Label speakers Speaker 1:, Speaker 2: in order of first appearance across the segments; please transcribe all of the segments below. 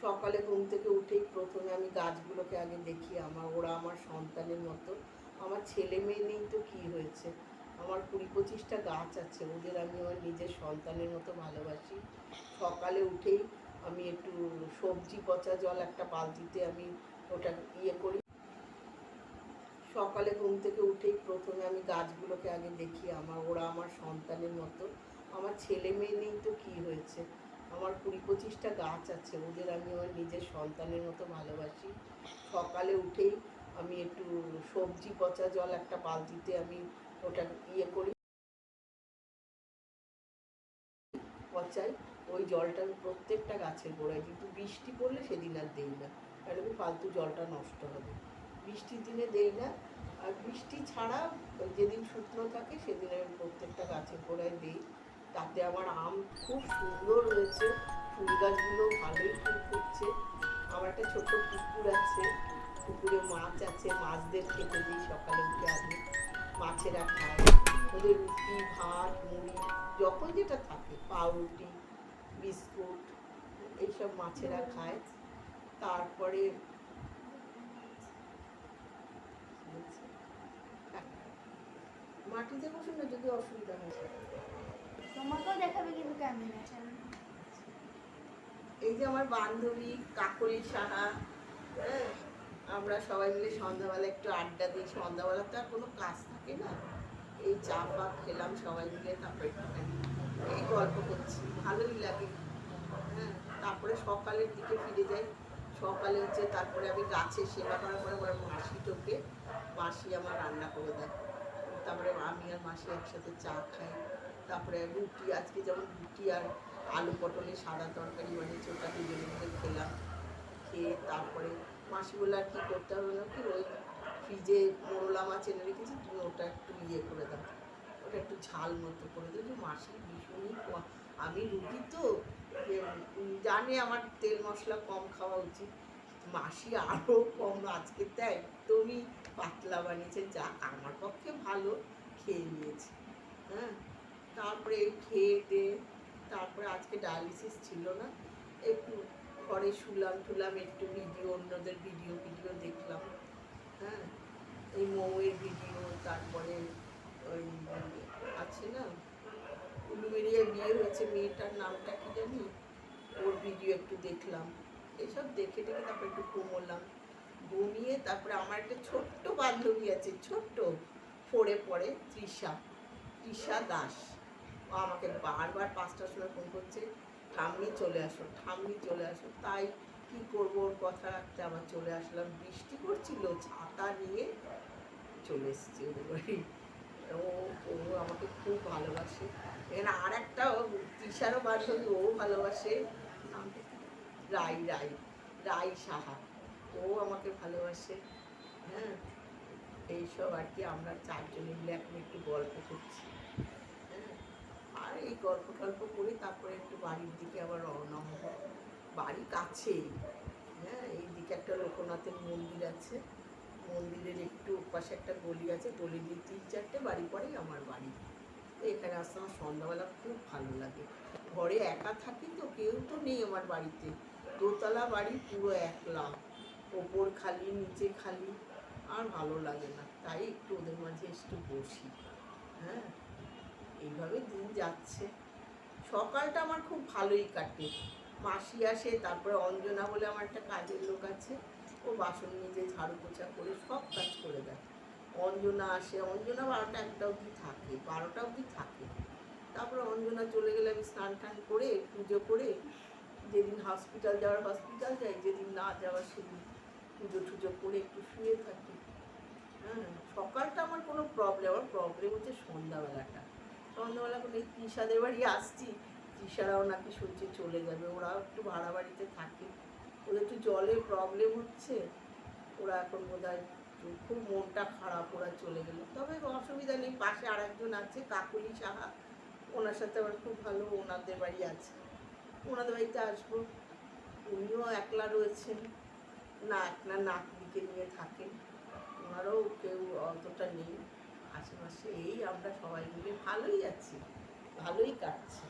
Speaker 1: সকালে ঘুম থেকে উঠেই প্রথমে আমি গাছগুলোকে আগে দেখি। ওরা আমার সন্তানের মতো। আমার ছেলে মেয়ে নেই তো কী হয়েছে, আমার 20-25টা গাছ আছে, ওদের আমি আমার নিজের সন্তানের মতো ভালোবাসি। সকালে উঠেই আমি একটু সবজি পচা জল একটা বালতিতে আমি ওটা করি। সকালে ঘুম থেকে উঠেই প্রথমে আমি গাছগুলোকে আগে দেখি। ওরা আমার সন্তানের মতো। আমার ছেলে মেয়ে নেই তো কী হয়েছে, আমার 20-25টা গাছ আছে, ওদের আমি আমার নিজের সন্তানের মতো ভালোবাসি। সকালে উঠেই আমি একটু সবজি পচা জল একটা বালতিতে আমি ওটা করি, পচাই। ওই জলটা আমি প্রত্যেকটা গাছের গোড়ায়, কিন্তু বৃষ্টি পড়লে সেদিন আর দেই না, কারণ ফালতু জলটা নষ্ট হবে। বৃষ্টির দিনে দেই না। আর বৃষ্টি ছাড়া যেদিন শুকনো থাকে সেদিন আমি প্রত্যেকটা গাছের গোড়ায় দিই। তাতে আমার আম খুব সুন্দর হয়েছে, ফুল গাছগুলো ভালোই ফুল ফুটছে। আমার একটা ছোট্ট পুকুর আছে, পুকুরে মাছ আছে, মাছদের খেতে দিই সকালে উঠে আগে। মাছেরা খায়, ওদের রুটি ভাত মুড়ি যখন যেটা থাকে, পাউরুটি বিস্কুট এইসব মাছেরা খায়। তারপরে মাটিতে বসুন না যদি অসুবিধা হয়।
Speaker 2: তোমাকেও দেখাবে কিন্তু ক্যামেরা।
Speaker 1: এই যে আমার বান্ধবী কাকলি সাহা, হ্যাঁ, আমরা সবাই মিলে সন্ধ্যাবেলা একটু আড্ডা দিই। সন্ধ্যাবেলা তো আর কোনো কাজ থাকে না, এই চা ফা খেলাম সবাই মিলে, তারপরে একটুখানি এই গল্প করছি, ভালোই লাগে। হ্যাঁ, তারপরে সকালের দিকে ফিরে যাই। সকালে হচ্ছে তারপরে আমি গাছের সেবা করার পরে আমার মাসি ঢোকে, মাসি আমার রান্না করে দেয়। তারপরে আমি আর মাসি একসাথে চা খাই। তারপরে রুটি, আজকে যেমন রুটি আর আলু পটলের সাদা তরকারি বানিয়েছি, ওটা দুজনে মিলে খেলাম। খেয়ে তারপরে মাসি বললে আর কী করতে হবে না, কি ওই ফ্রিজে মোরলা মাছ এনে রেখেছি, তুমি ওটা একটু করে দাও, ওটা একটু ঝাল মতো করে দেবো। মাসি ভীষণই, আমি রুগী তো জানে আমার তেল মশলা কম খাওয়া উচিত, মাসি আরও কম আজকে তো একদমই পাতলা বানিয়েছে, যা আমার পক্ষে ভালো, খেয়ে নিয়েছি। হ্যাঁ, তারপরে খেয়ে দিয়ে তারপরে আজকে ডায়ালিসিস ছিল না, একটু ঘরে শুলাম একটু ভিডিও, অন্যদের ভিডিও দেখলাম। হ্যাঁ, এই মৌয়ের ভিডিও, তারপরে ওই আছে না উলুবেরিয়া বিয়ে হয়েছে মেয়েটার নামটা কি জানি, ওর ভিডিও একটু দেখলাম। এসব দেখে তারপরে একটু ঘুমোলাম। ঘুমিয়ে তারপরে আমার একটা ছোট্ট বান্ধবী আছে, ছোট্ট 4-এ পড়ে, তৃষা দাস। ও আমাকে বারবার 5টার সময় ফোন করছে, ঠাম্মি চলে আসো, ঠাম্মি চলে আসো। তাই কি করবো, ওর কথা রাখতে আবার চলে আসলাম। বৃষ্টি করছিল, ছাতা নিয়ে চলে এসেছি ওদের বাড়ি। ও ও আমাকে খুব ভালোবাসে। এখানে আর একটা তৃষারও বান্ধবী, ও ভালোবাসে, রাই রাই রাই সাহা, ও আমাকে ভালোবাসে। হ্যাঁ, এইসব আর কি, আমরা চারজনে মিলে এখন একটু গল্প করছি। হ্যাঁ, আর এই গল্প টল্প করে তারপরে একটু বাড়ির দিকে আবার রওনা হব। বাড়ি কাছেই। হ্যাঁ, এই দিকে একটা লোকনাথের মন্দির আছে, মন্দিরের একটু পাশে একটা গলি আছে, গলি দিয়ে 3-4টে বাড়ি পরেই আমার বাড়ি। এখানে আসতে আমার সন্ধ্যাবেলা খুব ভালো লাগে। ঘরে একা থাকি তো, কেউ তো নেই আমার বাড়িতে, দোতলা বাড়ি, পুরো একলা, ওপর খালি নিচে খালি, আর ভালো লাগে না, তাই একটু ওদের মাঝে একটু বসি। হ্যাঁ, এইভাবে দিন যাচ্ছে। সকালটা আমার খুব ভালোই কাটে। মাসি আসে, তারপরে অঞ্জনা বলে আমার একটা কাজের লোক আছে, ও বাসন নিজে ঝাড়ু পোছা করে সব কাজ করে দেয়। অঞ্জনা আসে, অঞ্জনা 12টা-1টা অবধি থাকে, 12টা অবধি থাকে। তারপরে অঞ্জনা চলে গেলে আমি স্নান টান করে পুজো করে, যেদিন হসপিটাল যাওয়ার হসপিটাল যাই, যেদিন না যাওয়ার সেদিন পুজো টুজো করে একটু শুয়ে থাকি। হ্যাঁ, সকালটা আমার কোনো প্রবলেম, আমার প্রবলেম হচ্ছে সন্ধ্যাবেলাটা। সন্ধ্যাবেলা করে এই তৃষাদের বাড়ি আসছি, তৃষারাও নাকি শুনছি চলে যাবে, ওরাও একটু ভাড়া বাড়িতে থাকে, ওদের একটু জলের প্রবলেম হচ্ছে, ওরা এখন বোধহয় খুব মনটা খারাপ, ওরা চলে গেল। তবে অসুবিধা নেই, পাশে আর একজন আছে কাকলি সাহা, ওনার সাথে আমার খুব ভালো, ওনাদের বাড়ি আছে, ওনাদের বাড়িতে আসবো। উনিও একলা রয়েছেন, না একলা নাতনিকে নিয়ে থাকেন, ওনারও কেউ অতটা নেই আশেপাশে। এই আমরা সবাই মিলে ভালোই আছি, ভালোই কাটছে।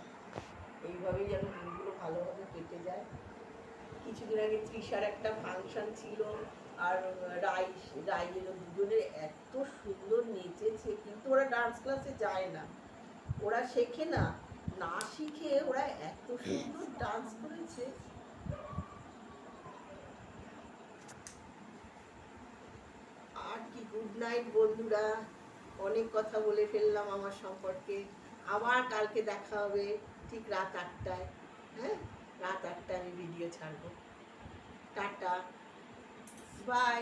Speaker 1: এইভাবেই যেন দিনগুলো ভালোভাবে কেটে যায়। কিছুদিন আগে তৃষার একটা ফাংশন ছিল, আর রাইয়েরও দুজনের এত সুন্দর নেচেছে, কিন্তু ওরা ডান্স ক্লাসে যায় না, ওরা শেখে না, না শিখে ওরা এত সুন্দর ডান্স করেছে। আর কি, গুড নাইট বন্ধুরা, অনেক কথা বলে ফেললাম আমার সম্পর্কে। আবার কালকে দেখা হবে ঠিক রাত 8টায়। হ্যাঁ, রাত 8টায় আমি ভিডিও ছাড়বো। Tata, by.